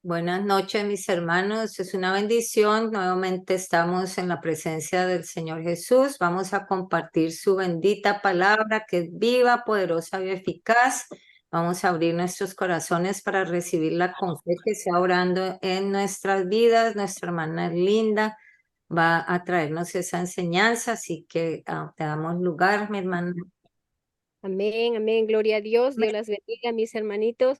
Buenas noches, mis hermanos. Es una bendición. Nuevamente estamos en la presencia del Señor Jesús. Vamos a compartir su bendita palabra que es viva, poderosa y eficaz. Vamos a abrir nuestros corazones para recibirla con fe que sea orando en nuestras vidas. Nuestra hermana Linda va a traernos esa enseñanza, así que te damos lugar, mi hermana. Amén, amén, gloria a Dios. Dios las bendiga, mis hermanitos.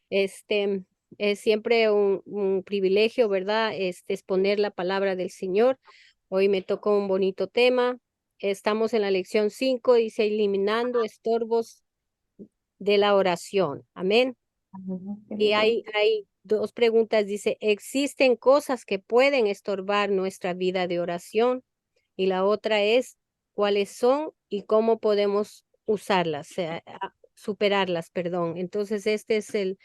Este es siempre un privilegio, ¿verdad? Exponer la palabra del Señor. Hoy me tocó un bonito tema. Estamos en la lección 5, dice, eliminando estorbos de la oración. Amén. Y hay dos preguntas, dice, ¿existen cosas que pueden estorbar nuestra vida de oración? Y la otra es, ¿cuáles son y cómo podemos usarlas, superarlas, perdón? Entonces, este es el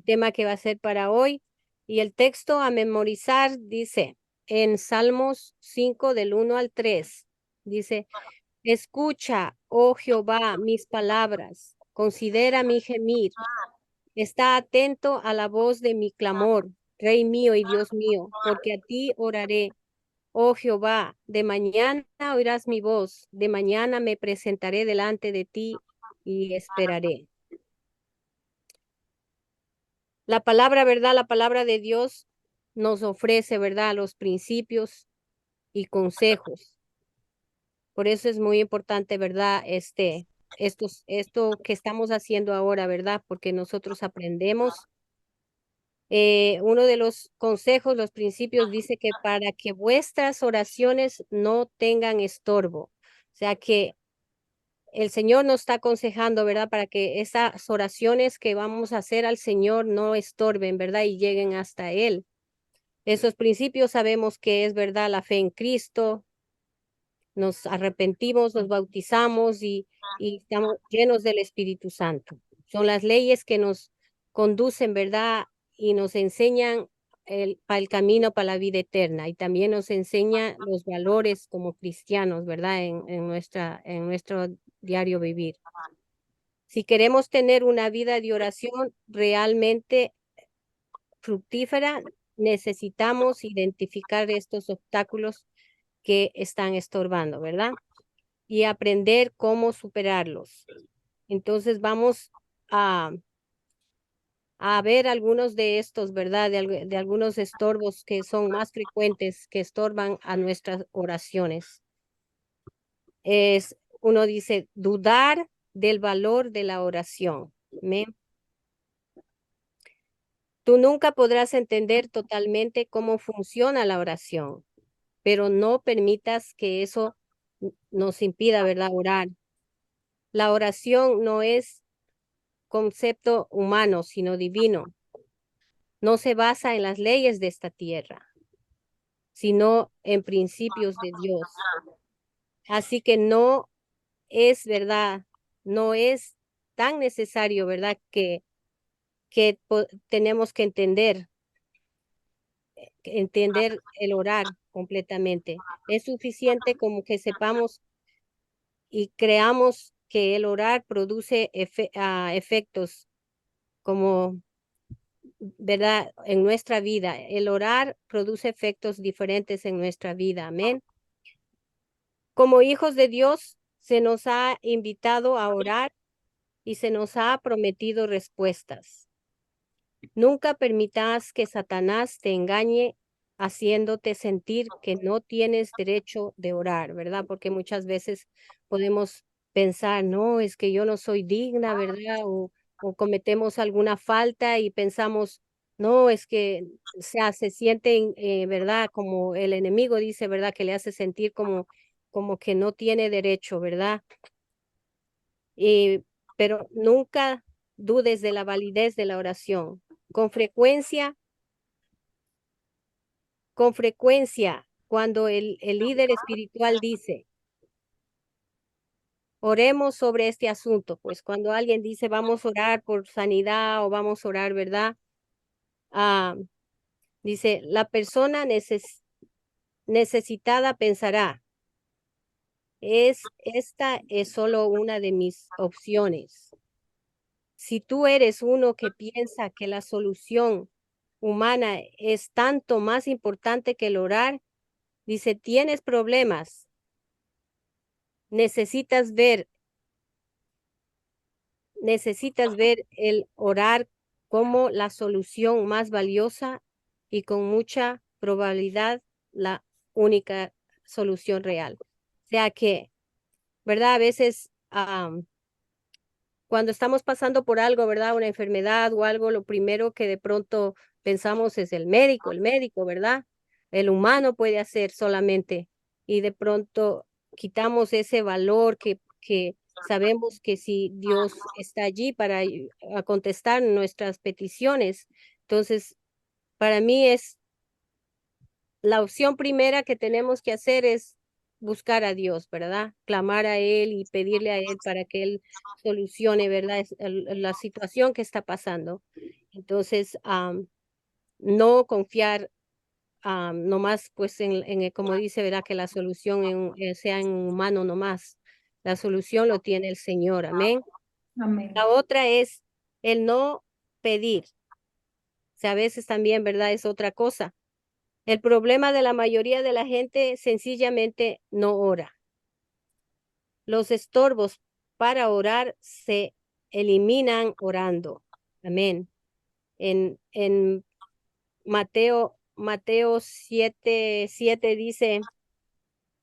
tema que va a ser para hoy. Y el texto a memorizar dice, en Salmos 5 del 1 al 3, dice, escucha, oh Jehová, mis palabras, considera mi gemir. Está atento a la voz de mi clamor, Rey mío y Dios mío, porque a ti oraré. Oh Jehová, de mañana oirás mi voz, de mañana me presentaré delante de ti y esperaré. La palabra, ¿verdad? La palabra de Dios nos ofrece, ¿verdad? Los principios y consejos. Por eso es muy importante, ¿verdad? Esto que estamos haciendo ahora, ¿verdad? Porque nosotros aprendemos. Uno de los consejos, los principios dice que para que vuestras oraciones no tengan estorbo. O sea que el Señor nos está aconsejando, ¿verdad? Para que esas oraciones que vamos a hacer al Señor no estorben, ¿verdad? Y lleguen hasta Él. Esos principios sabemos que es, ¿verdad? La fe en Cristo, nos arrepentimos, nos bautizamos y estamos llenos del Espíritu Santo. Son las leyes que nos conducen, ¿verdad? Y nos enseñan para el camino para la vida eterna y también nos enseña los valores como cristianos, ¿verdad? En nuestro diario vivir. Si queremos tener una vida de oración realmente fructífera, necesitamos identificar estos obstáculos que están estorbando, ¿verdad? Y aprender cómo superarlos. Entonces vamos a, a ver algunos de estos, ¿verdad? De algunos estorbos que son más frecuentes, que estorban a nuestras oraciones. Uno dice, dudar del valor de la oración. Amén. Tú nunca podrás entender totalmente cómo funciona la oración, pero no permitas que eso nos impida, ¿verdad? Orar. La oración no es concepto humano, sino divino. No se basa en las leyes de esta tierra, sino en principios de Dios. Así que no es verdad, no es tan necesario, ¿verdad? Que tenemos que entender el orar completamente. Es suficiente como que sepamos y creamos que el orar produce efectos como, ¿verdad? En nuestra vida. El orar produce efectos diferentes en nuestra vida. Amén. Como hijos de Dios, se nos ha invitado a orar y se nos ha prometido respuestas. Nunca permitas que Satanás te engañe haciéndote sentir que no tienes derecho de orar, ¿verdad? Porque muchas veces podemos pensar, no, es que yo no soy digna, ¿verdad? O cometemos alguna falta y pensamos, no, es que, o sea, se sienten, ¿verdad? Como el enemigo dice, ¿verdad? Que le hace sentir como que no tiene derecho, ¿verdad? Y, pero nunca dudes de la validez de la oración. Con frecuencia, con frecuencia, cuando el líder espiritual dice, oremos sobre este asunto, pues cuando alguien dice, vamos a orar por sanidad o vamos a orar, ¿verdad? Ah, dice, la persona necesitada pensará, esta es solo una de mis opciones. si tú eres uno que piensa que la solución humana es tanto más importante que el orar, dice, tienes problemas, necesitas ver el orar como la solución más valiosa y con mucha probabilidad la única solución real. O sea que, ¿verdad? A veces cuando estamos pasando por algo, ¿verdad? Una enfermedad o algo, lo primero que de pronto pensamos es el médico, ¿verdad? El humano puede hacer solamente y de pronto quitamos ese valor que sabemos que si Dios está allí para a contestar nuestras peticiones, entonces para mí es la opción primera que tenemos que hacer es buscar a Dios, ¿verdad? Clamar a Él y pedirle a Él para que Él solucione, ¿verdad? La situación que está pasando. Entonces, no confiar nomás, pues, como dice, ¿verdad? Que la solución sea en un humano nomás. La solución lo tiene el Señor, amén. Amén. La otra es el no pedir. O sea, a veces también, ¿verdad? Es otra cosa. El problema de la mayoría de la gente sencillamente no ora. Los estorbos para orar se eliminan orando. Amén. En Mateo 7:7 dice,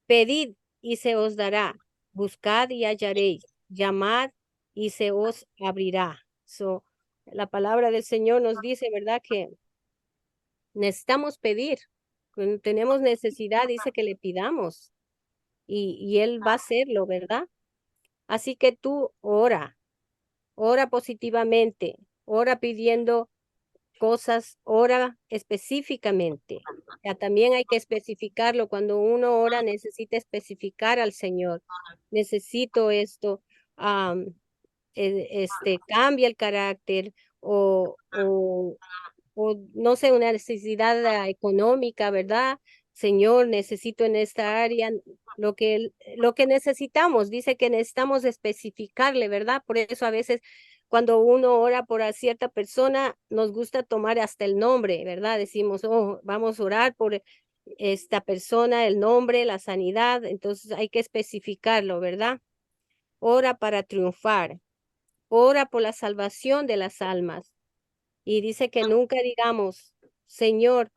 pedid y se os dará, buscad y hallaréis, llamad y se os abrirá. So, la palabra del Señor nos dice, ¿verdad? Que necesitamos pedir. Cuando tenemos necesidad, dice que le pidamos y Él va a hacerlo, ¿verdad? Así que tú ora positivamente, ora pidiendo cosas, ora específicamente. Ya también hay que especificarlo. Cuando uno ora, necesita especificar al Señor. Necesito esto, cambia el carácter o no sé, una necesidad económica, ¿verdad? Señor, necesito en esta área lo que necesitamos. Dice que necesitamos especificarle, ¿verdad? Por eso a veces cuando uno ora por a cierta persona, nos gusta tomar hasta el nombre, ¿verdad? Decimos, oh, vamos a orar por esta persona, el nombre, la sanidad. Entonces hay que especificarlo, ¿verdad? Ora para triunfar. Ora por la salvación de las almas. Y dice que nunca digamos, Señor,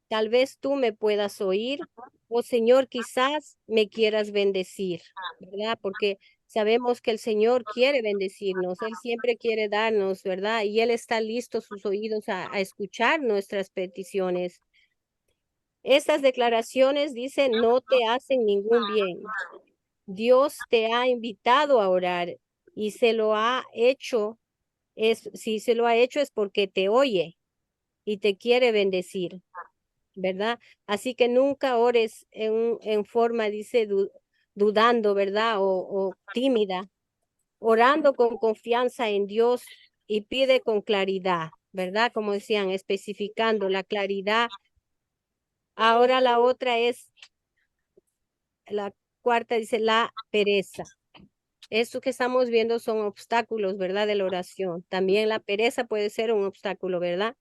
tal vez tú me puedas oír, o Señor, quizás me quieras bendecir, ¿verdad? Porque sabemos que el Señor quiere bendecirnos, Él siempre quiere darnos, ¿verdad? Y Él está listo sus oídos a escuchar nuestras peticiones. Estas declaraciones dicen, no te hacen ningún bien. Dios te ha invitado a orar y se lo ha hecho, si se lo ha hecho es porque te oye y te quiere bendecir, ¿verdad? Así que nunca ores en forma, dice, dudando, ¿verdad? O tímida, orando con confianza en Dios y pide con claridad, ¿verdad? Como decían, especificando la claridad. Ahora la otra es, la cuarta dice, la pereza. Esto que estamos viendo son obstáculos, ¿verdad? De la oración. También la pereza puede ser un obstáculo, ¿verdad?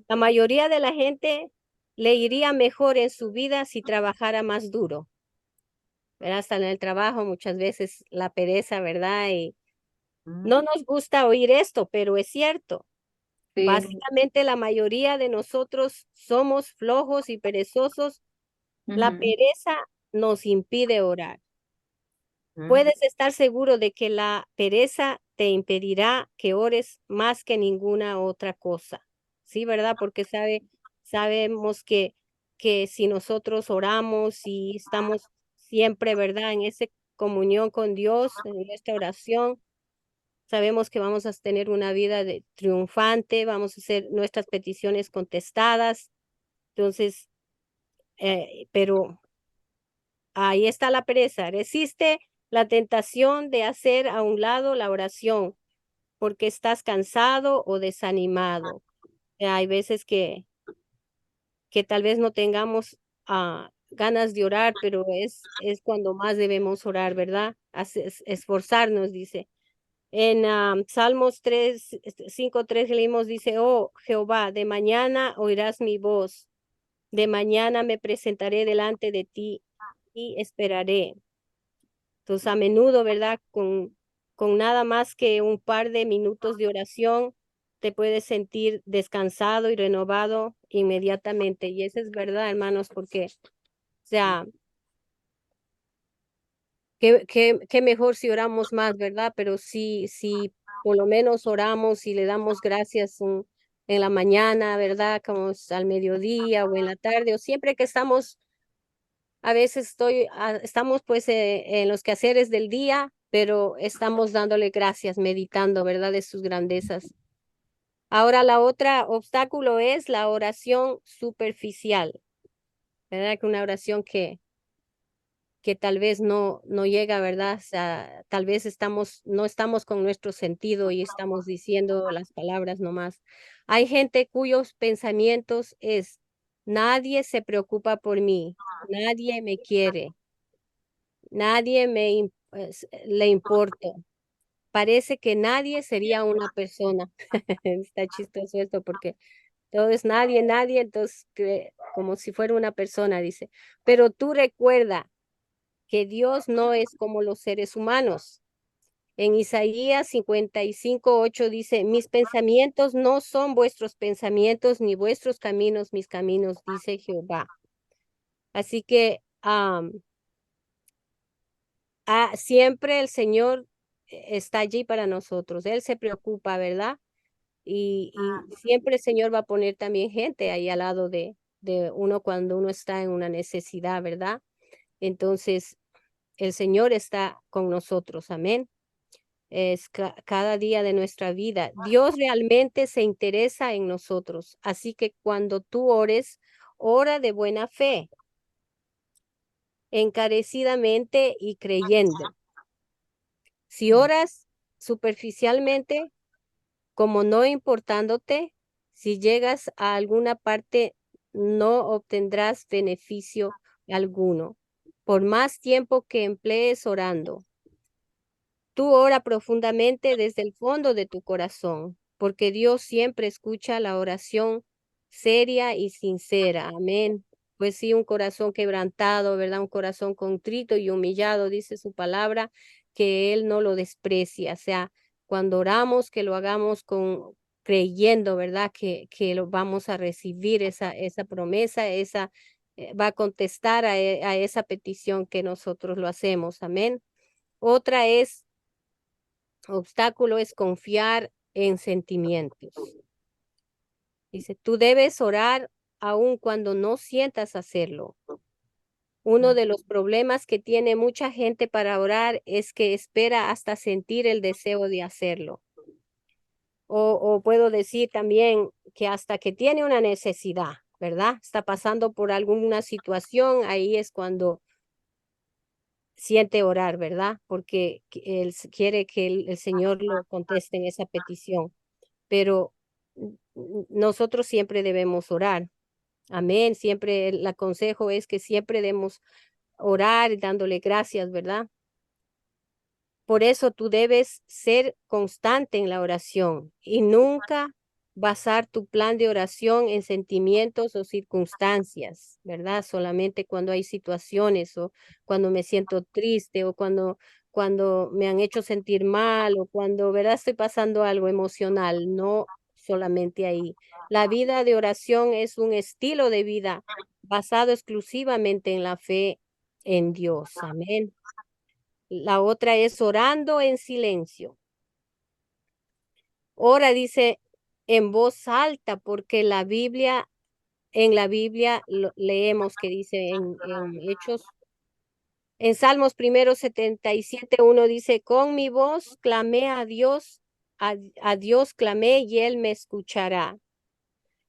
La mayoría de la gente le iría mejor en su vida si trabajara más duro, ¿verdad? Hasta en el trabajo muchas veces la pereza, ¿verdad? Y no nos gusta oír esto, pero es cierto. Sí. Básicamente la mayoría de nosotros somos flojos y perezosos. La pereza nos impide orar. Puedes estar seguro de que la pereza te impedirá que ores más que ninguna otra cosa. Sí, ¿verdad? Porque sabemos que si nosotros oramos y estamos siempre, ¿verdad? En esa comunión con Dios, en esta oración, sabemos que vamos a tener una vida triunfante, vamos a hacer nuestras peticiones contestadas. Entonces, pero ahí está la pereza. Resiste la tentación de hacer a un lado la oración porque estás cansado o desanimado. Hay veces que tal vez no tengamos ganas de orar, pero es cuando más debemos orar, ¿verdad? Esforzarnos, dice. En Salmos 3, 5, 3 leímos, dice, oh Jehová, de mañana oirás mi voz, de mañana me presentaré delante de ti y esperaré. Entonces, a menudo, ¿verdad? Con nada más que un par de minutos de oración, te puedes sentir descansado y renovado inmediatamente. Y eso es verdad, hermanos, porque, o sea, qué mejor si oramos más, ¿verdad? Pero si por lo menos oramos y le damos gracias en la mañana, ¿verdad? Como al mediodía o en la tarde, o siempre que estamos, a veces estamos pues en los quehaceres del día, pero estamos dándole gracias, meditando, ¿verdad? De sus grandezas. Ahora la otra obstáculo es la oración superficial, ¿verdad? Que una oración que tal vez no llega, ¿verdad? O sea, tal vez no estamos con nuestro sentido y estamos diciendo las palabras nomás. Hay gente cuyos pensamientos es, nadie se preocupa por mí, nadie me quiere, nadie le importo. Parece que nadie sería una persona. Está chistoso esto porque todo es nadie, nadie, entonces como si fuera una persona, dice. Pero tú recuerda que Dios no es como los seres humanos. En Isaías 55:8 dice, mis pensamientos no son vuestros pensamientos, ni vuestros caminos, mis caminos, dice Jehová. Así que siempre el Señor está allí para nosotros. Él se preocupa, ¿verdad? Y siempre el Señor va a poner también gente ahí al lado de uno cuando uno está en una necesidad, ¿verdad? Entonces, el Señor está con nosotros, amén. Es cada día de nuestra vida. Dios realmente se interesa en nosotros. Así que cuando tú ores, ora de buena fe, encarecidamente y creyendo. Si oras superficialmente, como no importándote, si llegas a alguna parte, no obtendrás beneficio alguno, por más tiempo que emplees orando. Tú ora profundamente desde el fondo de tu corazón, porque Dios siempre escucha la oración seria y sincera. Amén. Pues sí, un corazón quebrantado, ¿verdad? Un corazón contrito y humillado, dice su palabra, que Él no lo desprecia. O sea, cuando oramos, que lo hagamos creyendo, ¿verdad? Que lo vamos a recibir esa promesa, va a contestar a esa petición que nosotros lo hacemos. Amén. Otra obstáculo es confiar en sentimientos. Dice, tú debes orar aun cuando no sientas hacerlo. Uno de los problemas que tiene mucha gente para orar es que espera hasta sentir el deseo de hacerlo. O puedo decir también que hasta que tiene una necesidad, ¿verdad? Está pasando por alguna situación, ahí es cuando siente orar, ¿verdad? Porque él quiere que el Señor lo conteste en esa petición. Pero nosotros siempre debemos orar. Amén. Siempre el aconsejo es que siempre debemos orar dándole gracias, ¿verdad? Por eso tú debes ser constante en la oración y nunca basar tu plan de oración en sentimientos o circunstancias, ¿verdad? Solamente cuando hay situaciones o cuando me siento triste o cuando me han hecho sentir mal o cuando, ¿verdad? Estoy pasando algo emocional, no solamente ahí. La vida de oración es un estilo de vida basado exclusivamente en la fe en Dios. Amén. La otra es orando en silencio. Ora dice en voz alta, porque en la Biblia leemos que dice en Hechos, en Salmos primero 77:1 dice, con mi voz clamé a Dios, a Dios clamé y él me escuchará.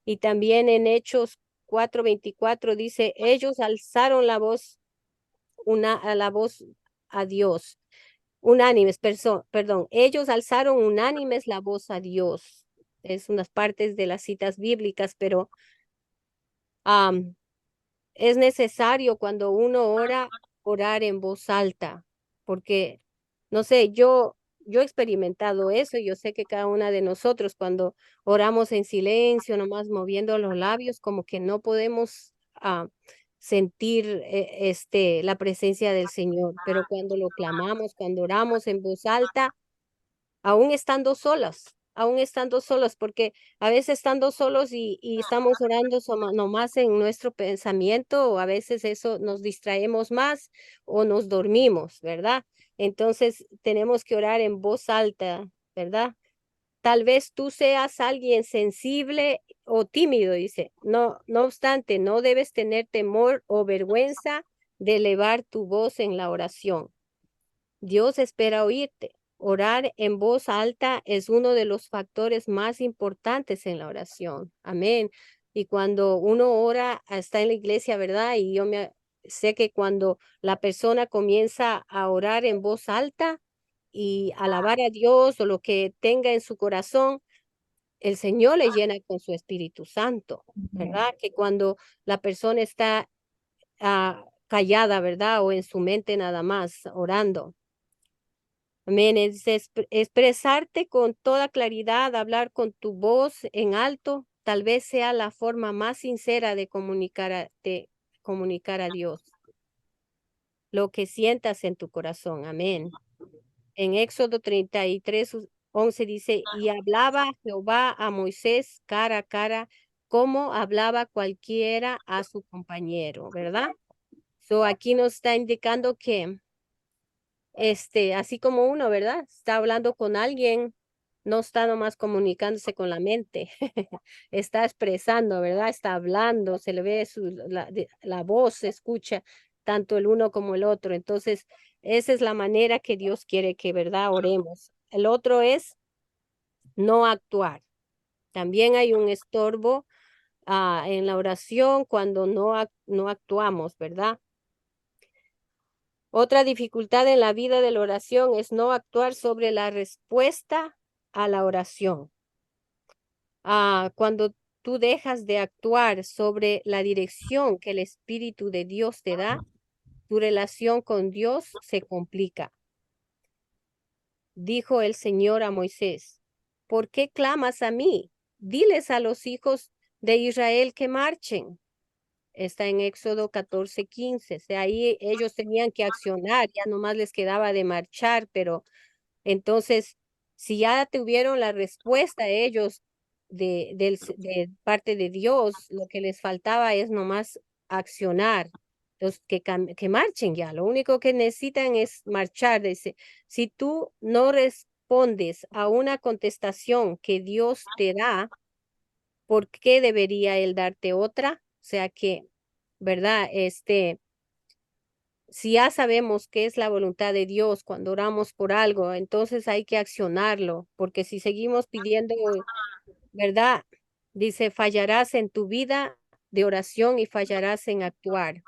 Y también en Hechos 4:24 dice, ellos alzaron la voz a Dios. Unánimes, perdón, ellos alzaron unánimes la voz a Dios. Es unas partes de las citas bíblicas, pero am, es necesario cuando uno ora, orar en voz alta, porque, no sé, yo he experimentado eso, y yo sé que cada una de nosotros cuando oramos en silencio, nomás moviendo los labios, como que no podemos sentir la presencia del Señor, pero cuando lo clamamos, cuando oramos en voz alta, aún estando solos, porque a veces estando solos y estamos orando nomás en nuestro pensamiento, o a veces eso nos distraemos más o nos dormimos, ¿verdad? Entonces tenemos que orar en voz alta, ¿verdad? Tal vez tú seas alguien sensible o tímido, dice. No, no obstante, no debes tener temor o vergüenza de elevar tu voz en la oración. Dios espera oírte. Orar en voz alta es uno de los factores más importantes en la oración. Amén. Y cuando uno ora, está en la iglesia, ¿verdad? Y yo sé que cuando la persona comienza a orar en voz alta y alabar a Dios o lo que tenga en su corazón, el Señor le llena con su Espíritu Santo, ¿verdad? Que cuando la persona está callada, ¿verdad? O en su mente nada más orando. Amén. Es expresarte con toda claridad, hablar con tu voz en alto, tal vez sea la forma más sincera de comunicar a Dios lo que sientas en tu corazón. Amén. En Éxodo 33:11 dice, y hablaba Jehová a Moisés cara a cara, como hablaba cualquiera a su compañero, ¿verdad? So aquí nos está indicando que así como uno, ¿verdad? Está hablando con alguien, no está nomás comunicándose con la mente, está expresando, ¿verdad? Está hablando, se le ve la voz, se escucha tanto el uno como el otro. Entonces, esa es la manera que Dios quiere que, ¿verdad? Oremos. El otro es no actuar. También hay un estorbo en la oración cuando no actuamos, ¿verdad? Otra dificultad en la vida de la oración es no actuar sobre la respuesta a la oración. Cuando tú dejas de actuar sobre la dirección que el Espíritu de Dios te da, tu relación con Dios se complica. Dijo el Señor a Moisés, ¿por qué clamas a mí? Diles a los hijos de Israel que marchen. Está en Éxodo 14:15. O sea, ahí ellos tenían que accionar, ya nomás les quedaba de marchar, pero entonces, si ya tuvieron la respuesta ellos de parte de Dios, lo que les faltaba es nomás accionar. Entonces, que marchen ya. Lo único que necesitan es marchar. Dice, si tú no respondes a una contestación que Dios te da, ¿por qué debería Él darte otra? O sea que, ¿verdad? Si ya sabemos qué es la voluntad de Dios cuando oramos por algo, entonces hay que accionarlo, porque si seguimos pidiendo, ¿verdad? Dice, fallarás en tu vida de oración y fallarás en actuar.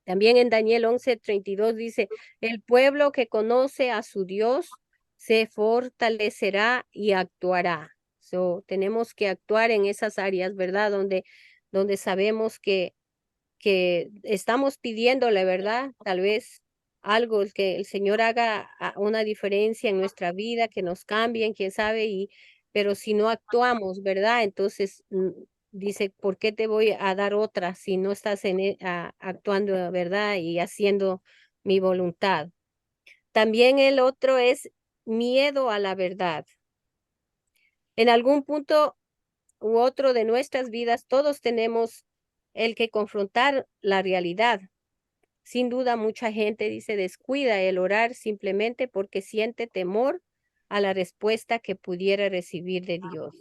También en Daniel 11:32 dice, el pueblo que conoce a su Dios se fortalecerá y actuará. So, tenemos que actuar en esas áreas, ¿verdad? Donde sabemos que estamos pidiéndole, ¿verdad? Tal vez algo, que el Señor haga una diferencia en nuestra vida, que nos cambien, quién sabe, pero si no actuamos, ¿verdad? Entonces dice, ¿por qué te voy a dar otra si no estás actuando, ¿verdad? Y haciendo mi voluntad. También el otro es miedo a la verdad. En algún punto u otro de nuestras vidas, todos tenemos el que confrontar la realidad. Sin duda, mucha gente dice descuida el orar simplemente porque siente temor a la respuesta que pudiera recibir de Dios.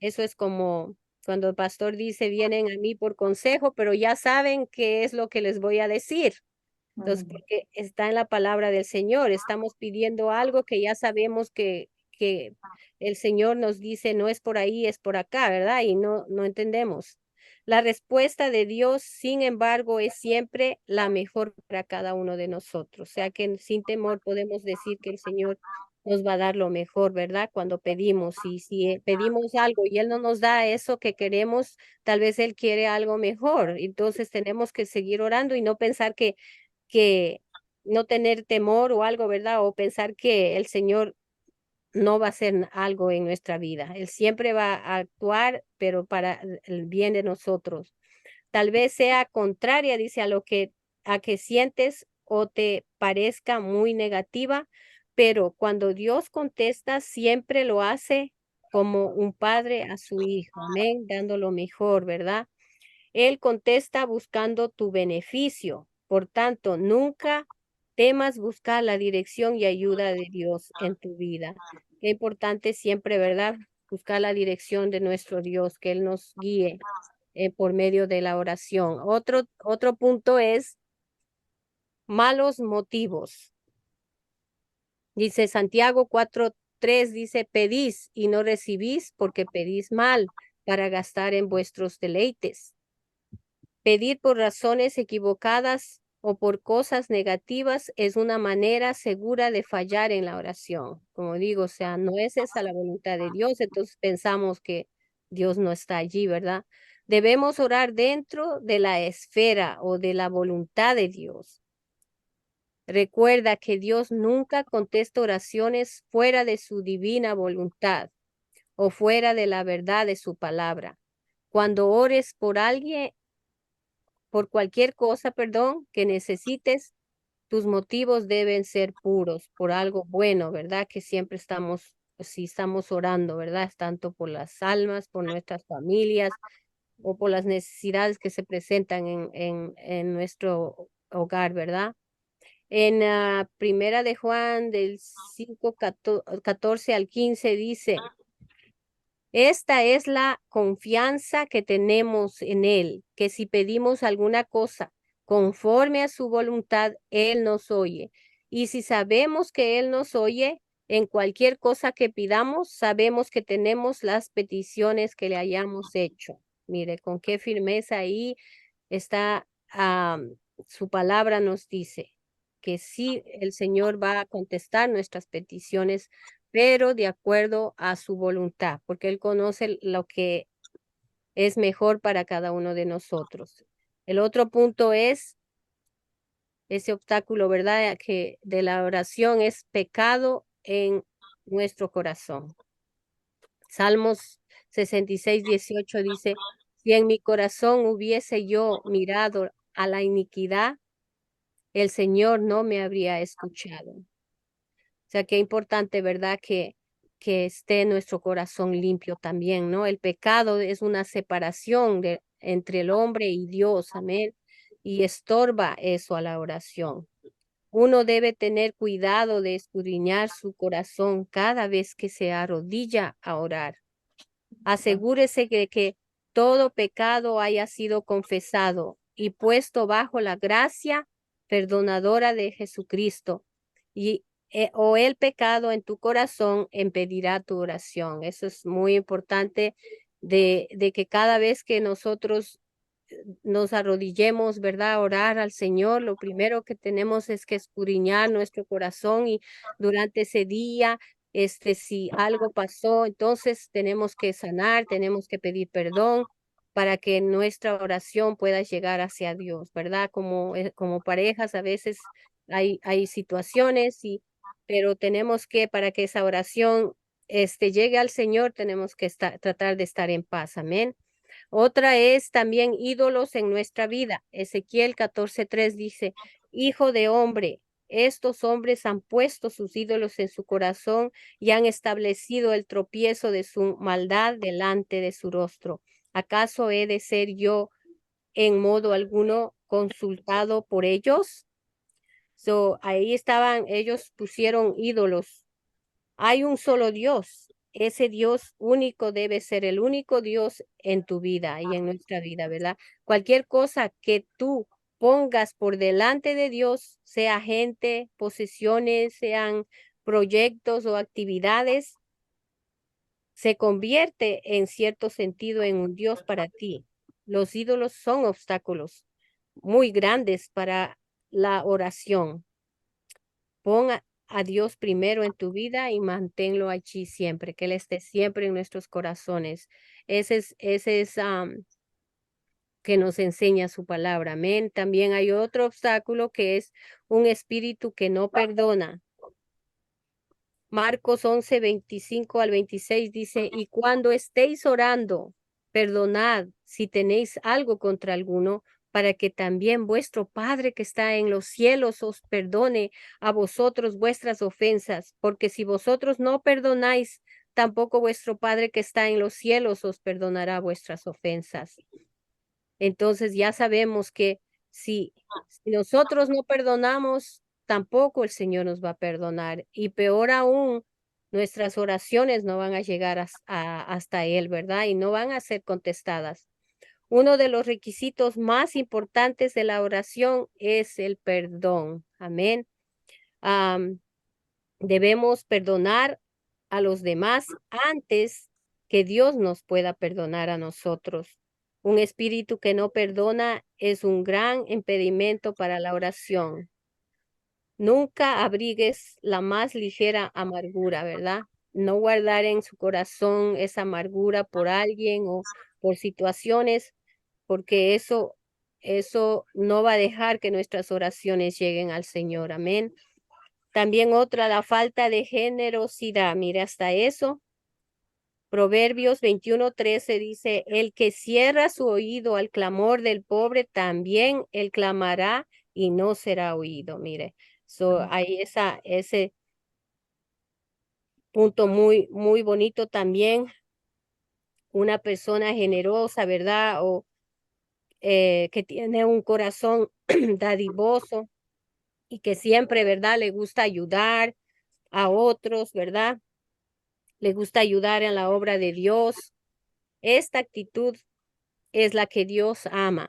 Eso es como cuando el pastor dice, vienen a mí por consejo, pero ya saben qué es lo que les voy a decir. Entonces, porque está en la palabra del Señor, estamos pidiendo algo que ya sabemos que el Señor nos dice, no es por ahí, es por acá, ¿verdad? Y no entendemos. La respuesta de Dios, sin embargo, es siempre la mejor para cada uno de nosotros. O sea que sin temor podemos decir que el Señor nos va a dar lo mejor, ¿verdad? Cuando pedimos. Y si pedimos algo y Él no nos da eso que queremos, tal vez Él quiere algo mejor. Entonces tenemos que seguir orando y no pensar que no tener temor o algo, ¿verdad? O pensar que el Señor no va a hacer algo en nuestra vida. Él siempre va a actuar, pero para el bien de nosotros. Tal vez sea contraria, dice, a que sientes o te parezca muy negativa, pero cuando Dios contesta, siempre lo hace como un padre a su hijo, amén, dando lo mejor, ¿verdad? Él contesta buscando tu beneficio. Por tanto, nunca temas buscar la dirección y ayuda de Dios en tu vida. Qué importante siempre, ¿verdad? Buscar la dirección de nuestro Dios, que Él nos guíe por medio de la oración. Otro punto es malos motivos. Dice Santiago 4:3, dice, pedís y no recibís porque pedís mal para gastar en vuestros deleites. Pedir por razones equivocadas o por cosas negativas es una manera segura de fallar en la oración. Como digo, o sea, no es esa la voluntad de Dios, entonces pensamos que Dios no está allí, ¿verdad? Debemos orar dentro de la esfera o de la voluntad de Dios. Recuerda que Dios nunca contesta oraciones fuera de su divina voluntad o fuera de la verdad de su palabra. Cuando ores por alguien, por cualquier cosa, perdón, que necesites, tus motivos deben ser puros, por algo bueno, ¿verdad? Que siempre estamos, si estamos orando, ¿verdad? Es tanto por las almas, por nuestras familias o por las necesidades que se presentan en nuestro hogar, ¿verdad? En Primera de Juan del 5:14 al 15 dice, esta es la confianza que tenemos en Él, que si pedimos alguna cosa conforme a su voluntad, Él nos oye. Y si sabemos que Él nos oye, en cualquier cosa que pidamos, sabemos que tenemos las peticiones que le hayamos hecho. Mire, con qué firmeza ahí está, su palabra nos dice que sí, el Señor va a contestar nuestras peticiones, pero de acuerdo a su voluntad, porque Él conoce lo que es mejor para cada uno de nosotros. El otro punto es ese obstáculo, ¿verdad? Que de la oración es pecado en nuestro corazón. Salmos 66:18 dice, si en mi corazón hubiese yo mirado a la iniquidad, el Señor no me habría escuchado. O sea, qué importante, ¿verdad? Que esté nuestro corazón limpio también, ¿no? El pecado es una separación entre el hombre y Dios, amén. Y estorba eso a la oración. Uno debe tener cuidado de escudriñar su corazón cada vez que se arrodilla a orar. Asegúrese de que todo pecado haya sido confesado y puesto bajo la gracia perdonadora de Jesucristo. Y o el pecado en tu corazón impedirá tu oración. Eso es muy importante de que cada vez que nosotros nos arrodillemos, ¿verdad? A orar al Señor, lo primero que tenemos es que escudriñar nuestro corazón y durante ese día, si algo pasó, entonces tenemos que sanar, tenemos que pedir perdón para que nuestra oración pueda llegar hacia Dios, ¿verdad? Como parejas a veces hay situaciones pero tenemos que, para que esa oración, llegue al Señor, tenemos que tratar de estar en paz, amén. Otra es también ídolos en nuestra vida. Ezequiel 14:3 dice, Hijo de hombre, estos hombres han puesto sus ídolos en su corazón y han establecido el tropiezo de su maldad delante de su rostro. ¿Acaso he de ser yo en modo alguno consultado por ellos? Ahí estaban, ellos pusieron ídolos. Hay un solo Dios. Ese Dios único debe ser el único Dios en tu vida y en nuestra vida, ¿verdad? Cualquier cosa que tú pongas por delante de Dios, sea gente, posesiones, sean proyectos o actividades, se convierte en cierto sentido en un Dios para ti. Los ídolos son obstáculos muy grandes para la oración. Pon a Dios primero en tu vida y manténlo allí siempre, que Él esté siempre en nuestros corazones. Ese es que nos enseña su palabra. Amén. También hay otro obstáculo que es un espíritu que no perdona. Marcos 11, 25 al 26 dice, y cuando estéis orando, perdonad si tenéis algo contra alguno, para que también vuestro Padre que está en los cielos os perdone a vosotros vuestras ofensas, porque si vosotros no perdonáis, tampoco vuestro Padre que está en los cielos os perdonará vuestras ofensas. Entonces ya sabemos que si nosotros no perdonamos, tampoco el Señor nos va a perdonar. Y peor aún, nuestras oraciones no van a llegar hasta Él, ¿verdad? Y no van a ser contestadas. Uno de los requisitos más importantes de la oración es el perdón. Amén. Debemos perdonar a los demás antes que Dios nos pueda perdonar a nosotros. Un espíritu que no perdona es un gran impedimento para la oración. Nunca abrigues la más ligera amargura, ¿verdad? No guardar en su corazón esa amargura por alguien o por situaciones, porque eso no va a dejar que nuestras oraciones lleguen al Señor. Amén. También otra, la falta de generosidad. Mire, hasta eso. Proverbios 21:13 dice, el que cierra su oído al clamor del pobre, también él clamará y no será oído. Mire, hay ese punto muy, muy bonito también. Una persona generosa, ¿verdad? O que tiene un corazón dadivoso y que siempre, ¿verdad? Le gusta ayudar a otros, ¿verdad? Le gusta ayudar en la obra de Dios. Esta actitud es la que Dios ama.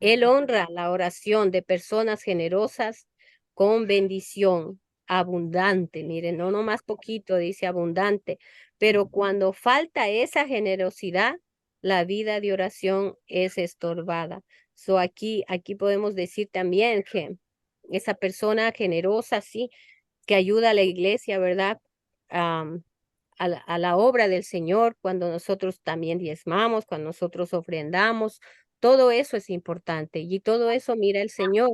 Él honra la oración de personas generosas con bendición abundante. Miren, no nomás poquito, dice abundante, pero cuando falta esa generosidad, la vida de oración es estorbada. Aquí podemos decir también que esa persona generosa, sí, que ayuda a la iglesia, ¿verdad? A la obra del Señor, cuando nosotros también diezmamos, cuando nosotros ofrendamos, todo eso es importante y todo eso mira el Señor,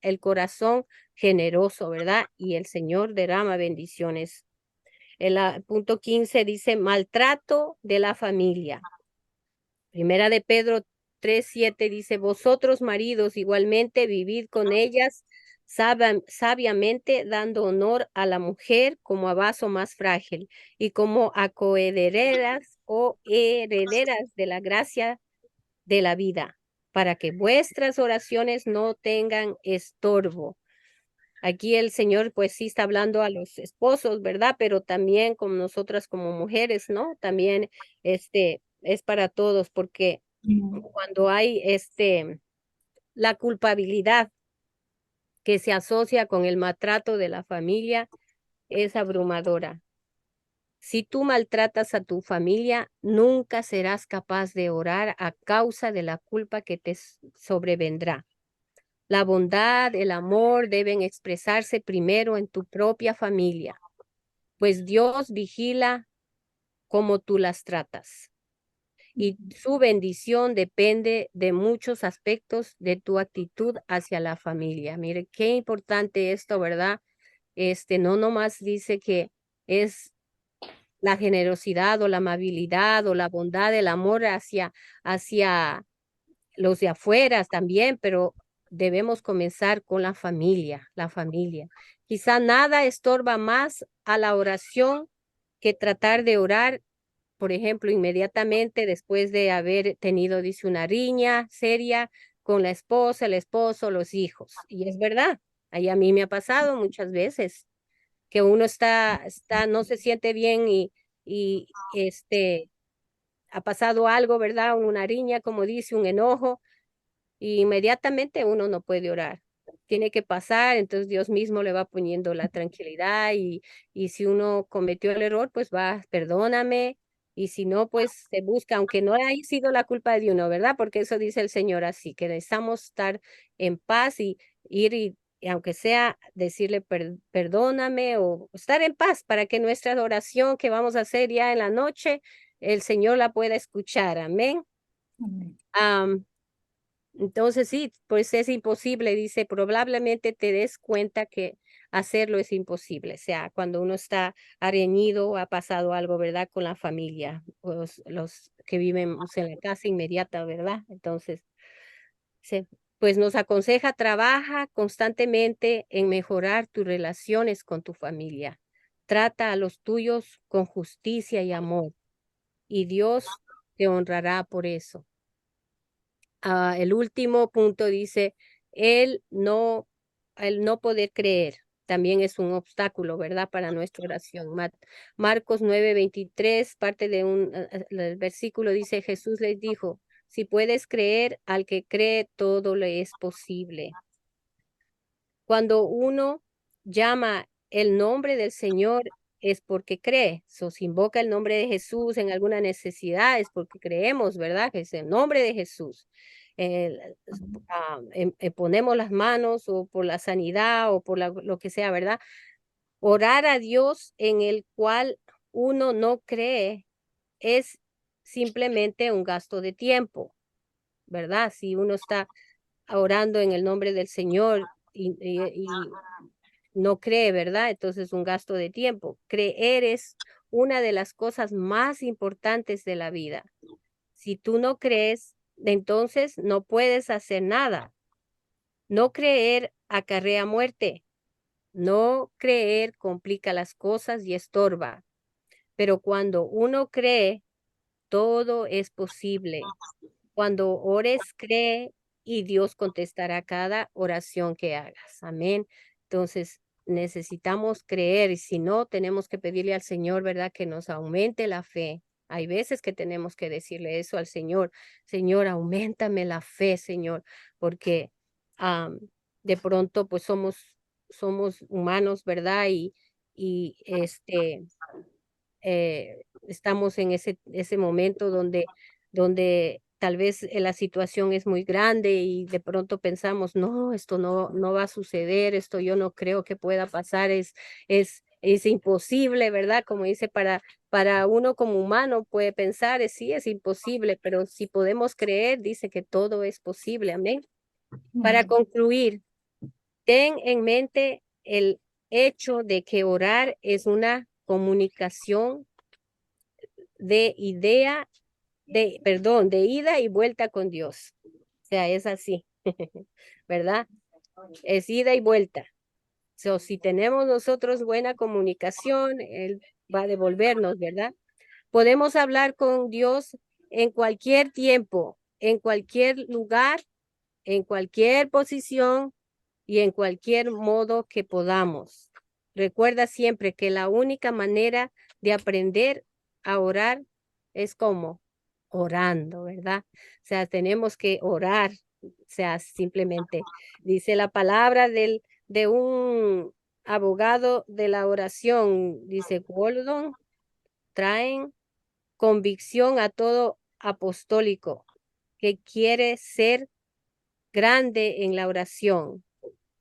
el corazón generoso, ¿verdad? Y el Señor derrama bendiciones. El punto 15 dice maltrato de la familia. Primera de Pedro 3:7 dice, vosotros maridos igualmente vivid con ellas sabiamente, dando honor a la mujer como a vaso más frágil y como a coherederas o herederas de la gracia de la vida, para que vuestras oraciones no tengan estorbo. Aquí el Señor pues sí está hablando a los esposos, ¿verdad? Pero también como nosotras como mujeres, ¿no? También es para todos porque cuando hay la culpabilidad que se asocia con el maltrato de la familia es abrumadora. Si tú maltratas a tu familia, nunca serás capaz de orar a causa de la culpa que te sobrevendrá. La bondad, el amor deben expresarse primero en tu propia familia, pues Dios vigila cómo tú las tratas. Y su bendición depende de muchos aspectos de tu actitud hacia la familia. Mire, qué importante esto, ¿verdad? No nomás dice que es la generosidad o la amabilidad o la bondad, el amor hacia los de afuera también, pero debemos comenzar con la familia, la familia. Quizá nada estorba más a la oración que tratar de orar, por ejemplo, inmediatamente después de haber tenido, dice, una riña seria con la esposa, el esposo, los hijos. Y es verdad, ahí a mí me ha pasado muchas veces que uno no se siente bien y ha pasado algo, ¿verdad? Una riña, como dice, un enojo, y inmediatamente uno no puede orar. Tiene que pasar, entonces Dios mismo le va poniendo la tranquilidad y si uno cometió el error, pues va, perdóname, y si no, pues se busca, aunque no haya sido la culpa de uno, ¿verdad? Porque eso dice el Señor así, que necesitamos estar en paz y ir y aunque sea decirle perdóname o estar en paz para que nuestra oración que vamos a hacer ya en la noche, el Señor la pueda escuchar. Amén. Amén. Entonces sí, pues es imposible, dice, probablemente te des cuenta que hacerlo es imposible. O sea, cuando uno está reñido, ha pasado algo, ¿verdad? Con la familia, los que viven en la casa inmediata, ¿verdad? Entonces, sí, pues nos aconseja, trabaja constantemente en mejorar tus relaciones con tu familia. Trata a los tuyos con justicia y amor, y Dios te honrará por eso. El último punto dice, el no, el no poder creer también es un obstáculo, ¿verdad? Para nuestra oración. Marcos 9:23, parte de el versículo dice, Jesús les dijo, si puedes creer, al que cree, todo le es posible. Cuando uno llama el nombre del Señor es porque cree. Si invoca el nombre de Jesús en alguna necesidad es porque creemos, ¿verdad? Que es el nombre de Jesús. Ponemos las manos o por la sanidad o por lo que sea, ¿verdad? Orar a Dios en el cual uno no cree es simplemente un gasto de tiempo, ¿verdad? Si uno está orando en el nombre del Señor y no cree, ¿verdad? Entonces un gasto de tiempo. Creer es una de las cosas más importantes de la vida. Si tú no crees, entonces no puedes hacer nada. No creer acarrea muerte. No creer complica las cosas y estorba. Pero cuando uno cree, todo es posible. Cuando ores, cree y Dios contestará cada oración que hagas. Amén. Entonces, necesitamos creer y si no, tenemos que pedirle al Señor, ¿verdad? Que nos aumente la fe. Hay veces que tenemos que decirle eso al Señor. Señor, aumentame la fe, Señor, porque de pronto, pues somos humanos, ¿verdad? Y estamos en ese momento donde tal vez la situación es muy grande y de pronto pensamos, no, esto no va a suceder, esto yo no creo que pueda pasar, es imposible, ¿verdad? Como dice, para uno como humano puede pensar, sí, es imposible, pero si podemos creer, dice que todo es posible, amén. Para concluir, ten en mente el hecho de que orar es una comunicación de de ida y vuelta con Dios. O sea, es así, ¿verdad? Es ida y vuelta. Si tenemos nosotros buena comunicación, Él va a devolvernos, ¿verdad? Podemos hablar con Dios en cualquier tiempo, en cualquier lugar, en cualquier posición y en cualquier modo que podamos. Recuerda siempre que la única manera de aprender a orar es como orando, ¿verdad? O sea, tenemos que orar, o sea, simplemente dice la palabra de un abogado de la oración, dice Gordon, traen convicción a todo apostólico que quiere ser grande en la oración.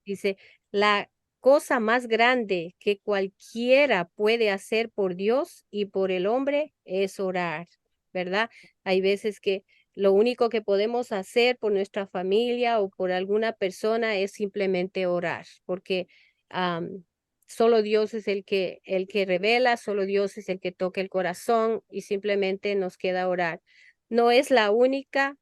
Dice, la cosa más grande que cualquiera puede hacer por Dios y por el hombre es orar, ¿verdad? Hay veces que lo único que podemos hacer por nuestra familia o por alguna persona es simplemente orar, porque solo Dios es el que revela, solo Dios es el que toca el corazón y simplemente nos queda orar. No es la única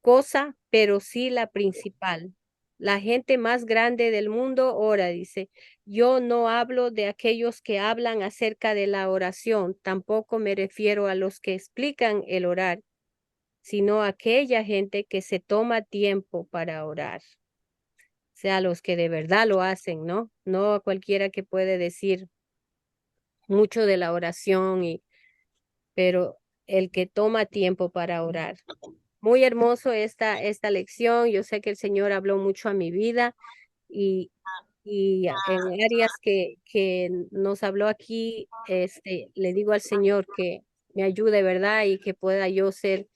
cosa, pero sí la principal. La gente más grande del mundo ora, dice. Yo no hablo de aquellos que hablan acerca de la oración, tampoco me refiero a los que explican el orar, sino a aquella gente que se toma tiempo para orar. O sea, los que de verdad lo hacen, ¿no? No a cualquiera que puede decir mucho de la oración, pero el que toma tiempo para orar. Muy hermoso esta lección. Yo sé que el Señor habló mucho a mi vida y en áreas que nos habló aquí, le digo al Señor que me ayude, ¿verdad? Y que pueda yo ser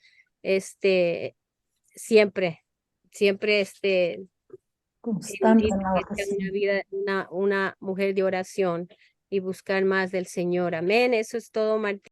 siempre, siempre Constante dice en la que sea una oración. vida, una mujer de oración y buscar más del Señor. Amén. Eso es todo, Martín.